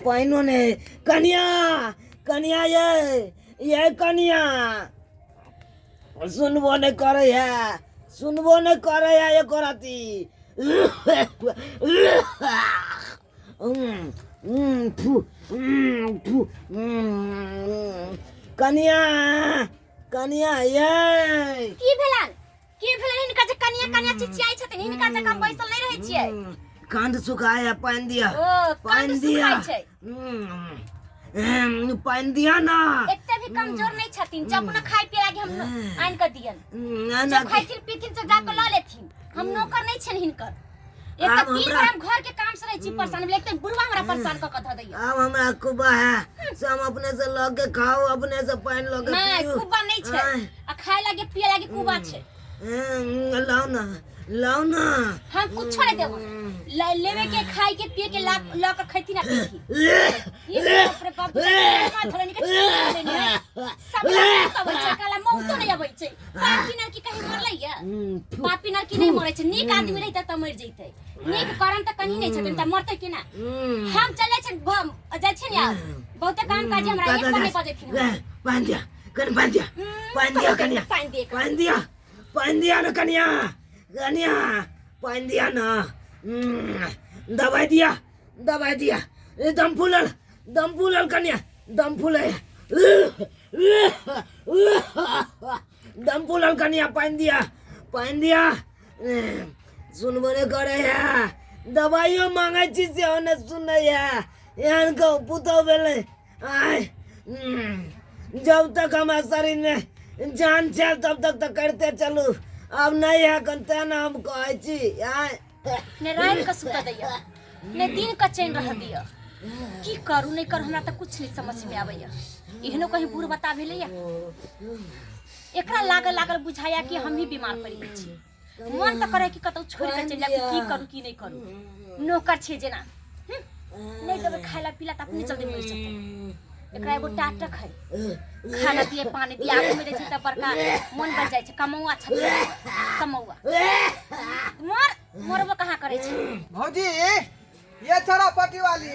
पाइनो ने कन्या कन्या ये कन्या सुनबो नहीं करे है सुनबो नहीं करे है ये कराती कन्या कन्या ये की भेलन हिनका जे कनिया कनिया चिचियाई छथिन हिनका जे हम बैसल नहीं रहै छियै कांड सुखाया पानी दिया पानी दिया पानी दिया ना एते भी कमजोर नहीं छथिन जब न खाई पिए लागे हम आन कर दियन जब खाइथिन पीथिन से जाके ल लेथिन हम नौकर नहीं छन हिनकर एक तो 3 बार हम घर के काम से रही छी परेशान लेकिन बुढ़वा हमरा परेशान क ध दैया अब हमरा कुबा है से हम अपने से लगे खाओ अपने से पानी लगे नहीं कुबा नहीं छै आ खाए लागे पिए लागे कुबा छै लाओ ना हम कुछ नहीं देबो लेवे के खाए के पिए के ला के खैती ना पीती ये बाप रे बाप मां धरनी के सब तो बच्चा काला मौत तो नहीं आबै छै पापी ना की कहीं मरलै या पापी ना की नहीं मरै छै नीक आदमी रहतै त मर जइतै नीक कारण त कहीं नहीं छथिन त मरतै कि ना हम चले छै जाय छै या बहुते काम काज हमरा एक पर नहीं बजेथिन पानी दिया कन्या पानी दिया ना कन्या पानी दिया ना दवाई दिया दम फूलल कन्या दम फूले दम फूलल कन्या पानी दिया सुनबो नहीं करे है दवाइयो मांगे छी से न सुनै है यान को पुतो बेले आय जब तक हमारे शरीर में जान है तब तक तो करते चलू अब नहीं है कंते ना हम कहै छी ने रात का सुता दैया ने दिन का चैन रह दिया की करू नहीं करू हमरा त कुछ नहीं समझ में आबैया एहनो कहीं बुढ़ बता भेलैया एकरा लागल बुझाया कि हम ही बीमार पड़ि गेल छी मन त करे कि कतौ छोड़ के चल जाए की करू की नहीं करू नौकर छे जेना नहीं देबे खाइला पीला त अपने जल्दी मर जतै एकरा एगो टाटक है खाना दिए पानी दिए आगू में रहै त बड़का मन बढ़ जाय छै कमौआ छथि कमौआ मरबो कहाँ करे छै भौजी ये छोरा पट्टी वाली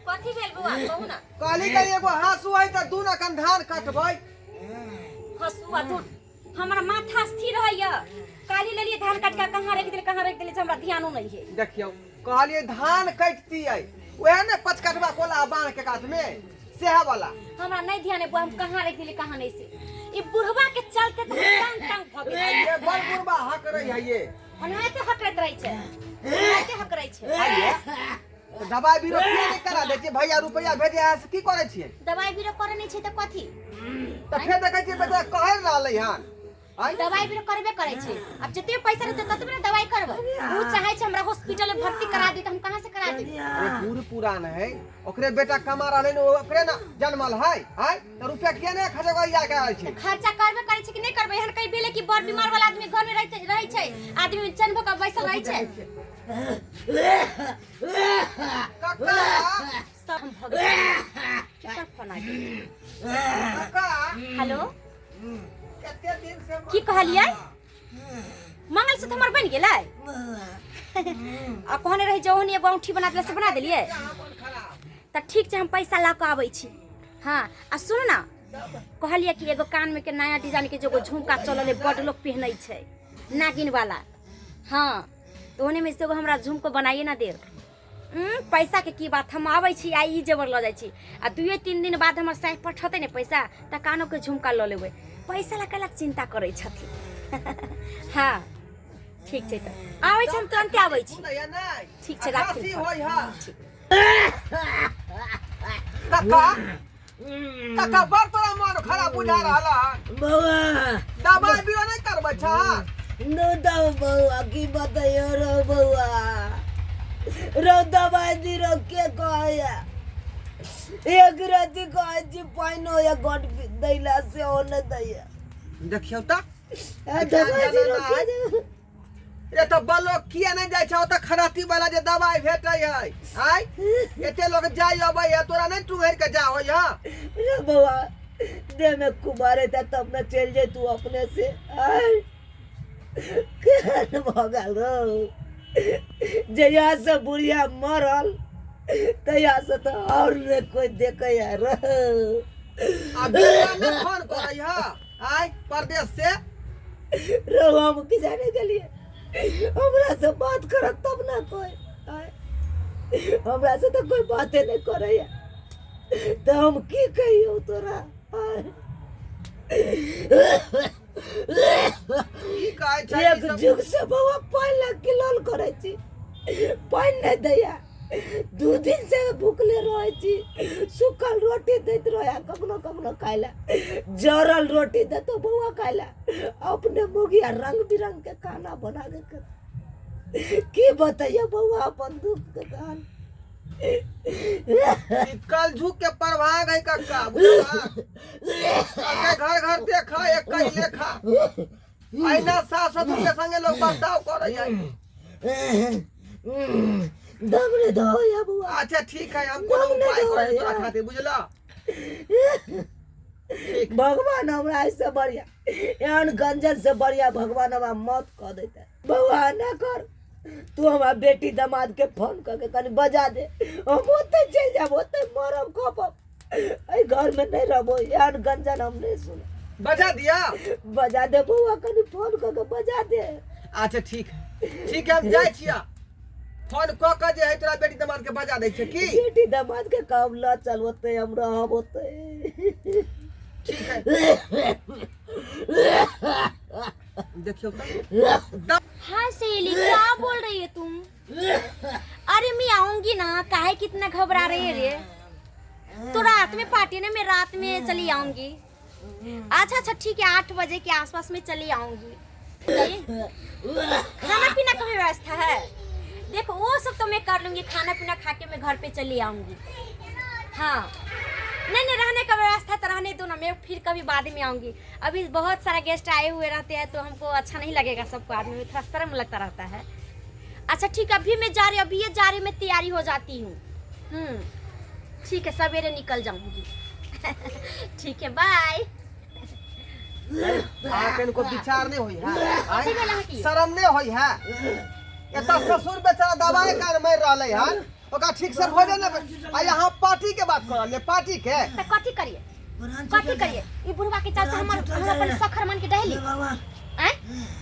कथी भेल बुआ कहू ना काली के एगो हाँसू है त दू न कन धान काटबै हसुआ तो हमरा माथा स्थिर रहैया काली लेलिए धान काट के कहाँ रख देले हमरा ध्यानो नहीं है देखियो कहलिए धान काटती है ओहे ने पचकटवा कोला बांध के काट में सेहा वाला हमरा नहीं ध्यान है हम कहाँ रख देले कहाँ नहीं से ई बुढ़वा के चलते तो टांग भगे ये बड़ बुढ़वा हक रही है ये ओनाहे से हकरत रही छै तो दवाई बीरो किया नहीं करा दे छी भैया रुपया भेजे है से की करे छी दवाई बीरो करे नहीं छै त कथी त फेर देखै छी बेटा कहै रहलै हन दवाई बीरो करबे करे छै अब जते पैसा रहते ततबे ना दवाई करबै उ चाहे छै हमरा हॉस्पिटल में भर्ती करा दी त हम कहां से करा दी अरे पूरी पुरान है ओकरे बेटा कमा रहले न ओकरे ना जन्मल है त रुपया किया नहीं खर्चा या के आइ छै खर्चा करबे करे छै कि नहीं करबे हन कई बेले कि बड़ बीमार वाला आदमी घर में रहै छै आदमी चनबो का बैसल रहै छै काका सब हम भगे चुप फोन आ गया काका हेलो कते दिन से की कहलियै मंगलसूत्र हमर बन गेलै आ कहने रही जौन एगो औंठी बना देला से बना देलियै त ठीक छै हम पैसा ला के आबै छी हां आ सुन ना कहलियै कि एगो कान में के नया डिजाइन के जो झुमका चलल है बड़ लोग पहनै छै नागिन वाला हां तो ओने में से एगो हमरा झुमको बनाइए ना देब पैसा के की बात हम आबै छी आ ई जेवर ल जाइ छी आ 2-3 दिन बाद हमर साइड पठते ने पैसा त कानो के झुमका ल लेबै पैसा ला कला चिंता करै छथि हां ठीक छै त आबै छी हम तुरंत आबै छी ठीक छै राखू होय हा काका काका बड़ तोरा मन खराब बुझा रहला बउआ दवाई बीरो नहीं करबै छ नो दाओ बउआ की बताइयो रो बउआ रो दवाई दी रो के कहया एक राती कहै छी पाइनो या गोट दैला से ओने दैया देखियो त दवाई दी रो के ये तो बलो किया नहीं जाय छ त खराती वाला जे दवाई भेटै है आय एते लोग जाय अबै है तोरा नहीं टुहर के जा होय हा रे बउआ दे में कुमारे था तब न चल जाए तू अपने से आय जान भगल रो। जया से बुढ़िया मरल तया से तो और ने कोई देखे रो। अभी ना फोन करई हा आय परदेश से रो हम की जाने के लिए हमरा से बात करत तब ना कोई आय। हमरा से तो कोई बातें नहीं करे तो हम की कहियो तोरा आय। की कहै छै एक जुग से बउआ 5 लाख के लोन करे छी पानी नहीं दैया 2 दिन से भूखले रहे छी। सुखल रोटी दैत रहे कखनो कखनो खाइला जरल रोटी दे तो बउआ खाइला अपने मुगिया रंग बिरंग के खाना बना के की बताइए बउआ अपन दुख के कहानी। कल झुक के प्रभाग है कक्का बुझला घर घर देखा एक कई लेखा आईना सास ससुर के संगे लोग बर्ताव करे है। दम ने दो या बुआ। अच्छा ठीक है हम कोनो उपाय करे तोरा खातिर बुझला। भगवान हमरा ऐसे बढ़िया एहन गंजन से बढ़िया भगवान हमरा मौत कह देता। बउआ ना कर तू हमारा बेटी दामाद के फोन करके कनी बजा दे हम ओते चल जाब ओते मरम खपब ए घर में नहीं रहबो एहन गंजन हम नहीं सुन। बजा दिया बजा दे बउआ कनी फोन करके बजा दे। अच्छा ठीक है हम जाय छिया फोन क के जे है तोरा बेटी दामाद के बजा दै छै की बेटी दामाद के काम ल चल ओते हम रहब ओते। ठीक है देखियो तो हाँ सहेली क्या बोल रही है तुम? अरे मैं आऊंगी ना काहे कितना घबरा रही है रे। तो रात में पार्टी ना मैं रात में चली आऊंगी। अच्छा ठीक है 8 बजे के आसपास में चली आऊंगी। खाना पीना का व्यवस्था है देखो वो सब तो मैं कर लूंगी। खाना पीना खा के मैं घर पे चली आऊंगी। हाँ नहीं रहने का व्यवस्था तो रहने दो ना मैं फिर कभी बाद में आऊंगी। अभी बहुत सारा गेस्ट आए हुए रहते हैं तो हमको अच्छा नहीं लगेगा सबको आदमी में थोड़ा शर्म लगता रहता है। अच्छा ठीक है अभी मैं जा रही अभी ये जा रही मैं तैयारी हो जाती हूँ। ठीक है सवेरे निकल जाऊंगी। ठीक है बाय। आके इनको विचार नहीं होई है कथी भेल अहाँ की? शर्म नहीं होई है एता ससुर बेचारा दवाई कर मर रहले है ओका ठीक से भोजन नहीं आ यहाँ पार्टी के बात कर ले पार्टी के तो कथी करिए ई बुढ़वा के चलते हमरा पर सखर मन के डहली हैं।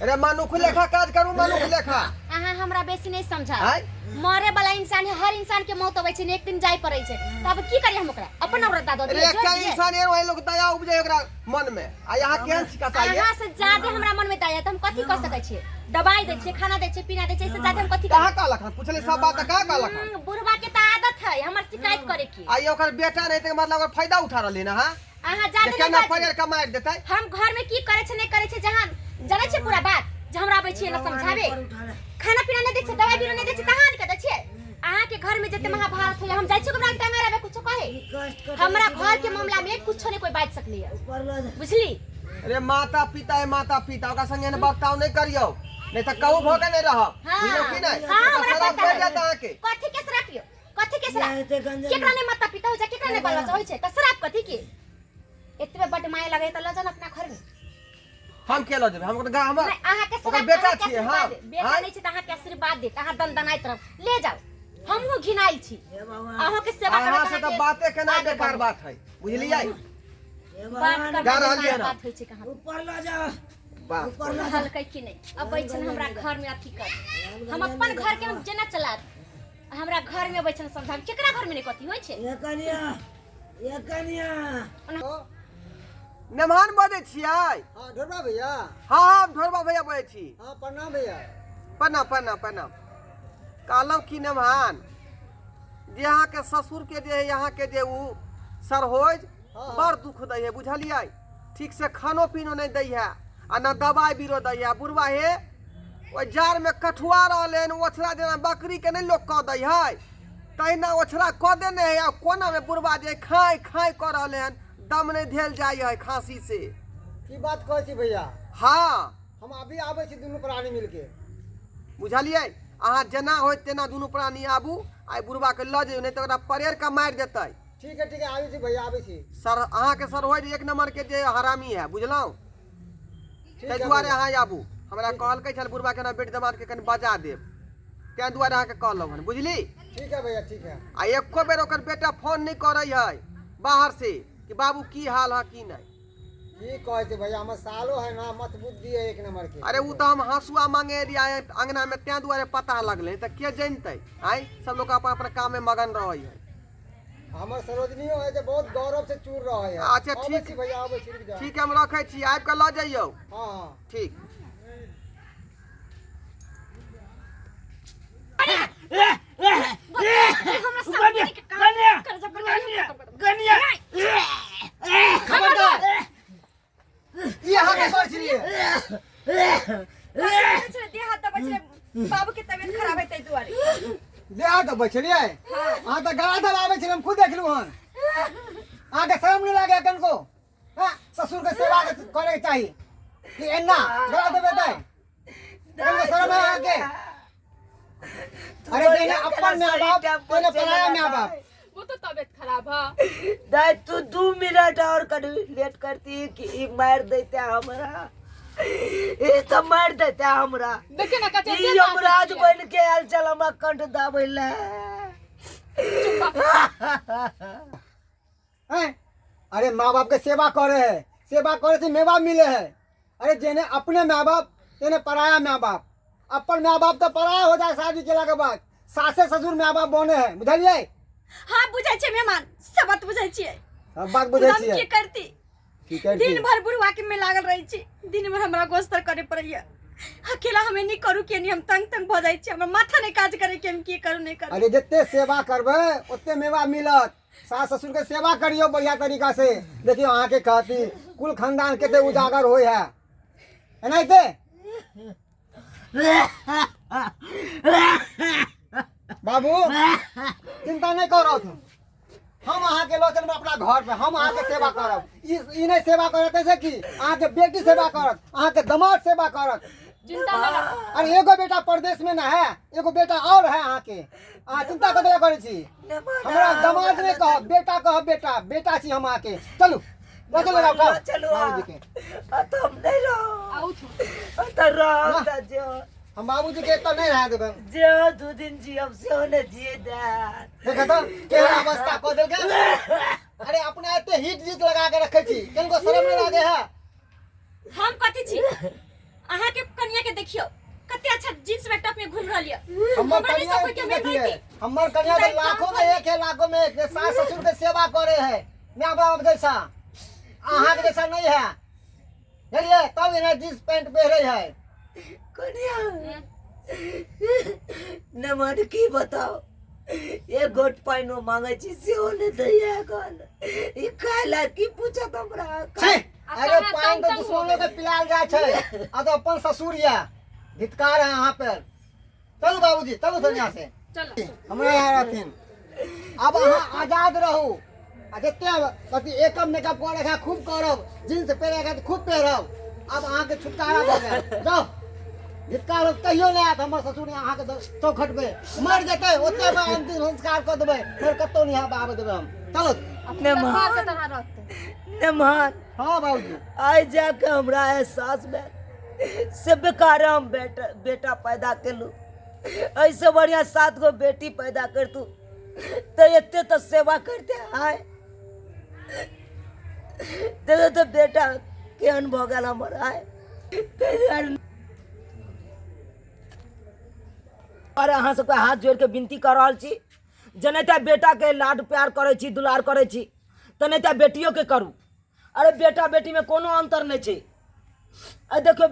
अरे मनुख लेखा काज करू मनुख लेखा अहाँ हमरा बेसी नहीं समझा। आय? मरे वाला इंसान है हर इंसान के मौत होवे छै ने एक दिन जाय पड़े छै तब की करिए हम ओकरा अपन औरत दादो अरे क्या इंसान है वही लोग दया उपजे ओकरा मन में आ यहाँ केहन शिकायत आई अहाँ से ज्यादा हमरा मन में दया त हम कथी कर सकै छियै? दवाई दै छियै खाना दै छियै पीना दै छियै इससे ज्यादा हम कथी कहाँ का लखन पूछले सब बात कहाँ का लखन बुढ़वा के त आदत है हमर शिकायत करे की। आई ओकर बेटा नहीं तो मतलब ओकर फायदा उठा रहले ना हां अहाँ ज्यादा केना नहीं परिवार कमाइ देतै हम घर में की करे छै नहीं करे छै जहां जानै छै पूरा बात जे हमरा आबै छियै ना समझावे। खाना पीना नहीं दै छै दवाई बीरो नहीं दै छै तहां के दै छै। अहाँ के घर में जते महाभारत होय हम जाय छी ओकरा टाइम आबे कुछ कहे हमरा घर के मामला में कुछ नहीं कोई बात सकली है बुझली। अरे माता पिता है माता पिता ओकरा संगे ने बर्ताव नहीं करियो नहीं तो कहू भोगे नहीं रह बुझलो की नहीं हमरा पता है जाता के कथी के शराब पियो कथी के शराब केकरा ने माता पिता हो जा केकरा ने बाल बच्चा होय छै त शराब कथी के एतबे बड माया लगे त ल जान अपना घर में हम के ल जेबे हम गा हमर अहाँ के ओकर बेटा छियै हां बेटा नहीं छै त अहाँ के आशीर्वाद देत अहाँ दंदनाई तरफ ले जाओ हमहु घिनाइल छी अहाँ के सेवा अहाँ से तो बातें केना बेकार बात है बुझलियै बात कर गा रहलियै ना बात होय छै कहां ऊपर ला जा बात ऊपर ला हल्कै की नहीं अब बैठन हमरा घर में अथी कर हम अपन घर के हम जेना चलात हमरा घर में बैठन समझा केकरा घर में नहीं कथी होय छै। ये कनिया मेहमान बजे छियै हाँ ढोरबा भैया हां हम ढोरबा भैया बजे छी हाँ प्रणाम भैया प्रणाम कहलौं की मेहमान जे यहाँ के ससुर के जे यहाँ के जे उ सरहोज बड़ दुख दै है बुझलियै ठीक से खानो पीनो नहीं दै है आ न दवाई बीरो दै है बुढ़वा हे ओ जार में कठुआ रहले ओछरा जेना बकरी के नहीं लोग कह दै है तहिना ओछरा कह देने है आ कोना में बुढ़वा जे खाई कर रहले हन दम नहीं धेल जाय है खांसी से की बात कहै छी भैया हाँ हम अभी आबै छी दुनू प्राणी मिलके बुझलियै अहाँ जेना होय तेना दुनू प्राणी आबू आइ बुढ़वा के लऽ जइयो नहीं तो ओकरा परेर के मारि देतै। ठीक है आबै छी भैया आबै छी सर अहाँ के सर होय एक नंबर के जे हरामी है बुझलौं ठीक ताहि है दुआरे भैया। अहाँ आबू हमरा कहलकै छल बुढ़बा के ना बेटी दामाद के कनि बजा देब तैं दुआरे अहाँके कहलहुँ हन बुझली। ठीक है भैया ठीक है। आ एको बेर ओकर बेटा फोन नहीं करे है बाहर से कि बाबू की हाल है की नहीं। की कहै छै भैया हमर सालो है ना मत बुद्धि है एक नंबर के। अरे वो तो हम हंसुआ मांगे रहिए अंगना में तैं दुआरे पता लगले तो के जानते आई सब लोग अपन अपन काम में मगन रहे है। हमर सरोजनियो है जे बहुत गौरव से चूर रहा है। अच्छा, ठीक। आबै छी भैया आबै छी रुक जा। ठीक है हम रखे छी आबि के ल जाइयो। हाँ हाँ ठीक। हमरा सामने के काम कर जा खबरदार ई अहाँ के कर छलिए। दे हाथ दबा छे बाबू के तबियत खराब है तै दुआरे। देहा तो बचलिए अहाँ तो गला दबावे छल हम खुद देखलू हन। अहाँ के शर्म नहीं लागे कनको हां ससुर के सेवा करे के चाहिए कि एना गला दबे दे कनको शर्म है अहाँ के। अरे तेने अपन माँ बाप तेने पराया माँ बाप। वो तो तबीयत खराब है। दाई तू 2 मिनट और कर लेट करती कि मार देते हमरा। ये तो मार देते हमरा। देखिए ना कच्चे ई यमराज बन के आल चल हमरा कंठ दाबैला। हैं अरे माँ बाप के सेवा करे है सेवा करे से मेवा मिले है। अरे जेने अपने माँ बाप तेने पराया माँ बाप। अपन माँ बाप तो पराया हो जाए शादी केला के बाद सासे ससुर माँ बाप बने है बुझलिए। हां बुझै छै मेहमान सब बात बुझै छियै। सब बात बुझे हम छिए की करती की करती दिन भर बुढ़वा के में लागल रही छी दिन भर हमरा गोस्तर करे पड़ैया अकेला हमें नहीं करू के नहीं हम तंग भ जाई छी हमरा माथा नहीं काज करे के हम की करू नहीं करू। अरे जितने सेवा करबे उतने मेवा मिलत। सास ससुर के सेवा करियो बढ़िया तरीका से देखियो अहाँ के कहती कुल खानदान केते उजागर होय है एनाइते। बाबू चिंता नहीं करो तुम हम अहाँ के लो चलबे अपना घर पे हम अहाँ के सेवा करब। ई नहीं सेवा करत है कि अहाँ के बेटी सेवा करत अहाँ के दामाद सेवा करत। चिंता न करो। अरे एगो बेटा परदेश में ना है एगो बेटा और है अहाँ के अहाँ चिंता कतले करे छी। हमरा दामाद ने कह बेटा बेटा छी हम अहाँ के। चलू चलो उठाओ चलो बाबूजी के। तुम नहीं रहो आउ छो। तो रहो तो जो हम बाबूजी के तो नहीं रह देबे। जो 2 दिन जियब से होने जिए दा। देखा तो केहन अवस्था क देल के। अरे अपने एते हिट जीत लगा के रखे छी किनको शर्म नहीं लागे है। हम कथि छी अहाँ के कन्या के देखियो कते अच्छा जींस में टॉप में घूम रहलिए। हमर हमरा नहीं कन्या सब कोई के में देखिए नहीं हमर कन्या तो लाखों में एक है लाखों में एक सास ससुर के सेवा करे है माँ बाप जैसा अहाँ के जैसा नहीं है चलिए तब इन्हें जींस पैंट पहरे है। कन्या नमन की बताओ ये गोट पाइनो मांगे छी से होने दैया गन ई काला की पूछत हमरा। छी अरे पाइन तो दुश्मनों के पिलाल जाए छे आ तो अपन ससुर या धिक्कार है यहाँ पर। चलो बाबूजी चलो तो यहाँ से चलो। हमरा यहाँ रहथिन अब अहाँ आजाद रहू। आ जते कथी एकम मेकअप करे खा खूब करब जींस पहने खा खूब पहरब। अब अहाँ के छुटकारा भ गेल जाओ धिक्कार कहियो नहीं आत हमर ससुर अहाँ के चौखट पे मर जेते ओते में अंतिम संस्कार कर देबे फिर कतो नहीं आबे देबे हम। चलो अपने घर के तरह रहते। नमन हाँ बाबूजी आज जाके हमरा एहसास में से बेकार हम बेटा पैदा केलू ऐसे बढ़िया 7 गो बेटी पैदा कर तू तो एते तो सेवा करते आए तो बेटा केहन भ गेल हमर आए। और अहाँ सबके हाथ जोड़ के विनती कर रहल छी जनेता बेटा के लाड प्यार करे छी दुलार करे छी तनेता बेटियों के करू। अरे बेटा बेटी में कोनो अंतर नहीं छै। देखो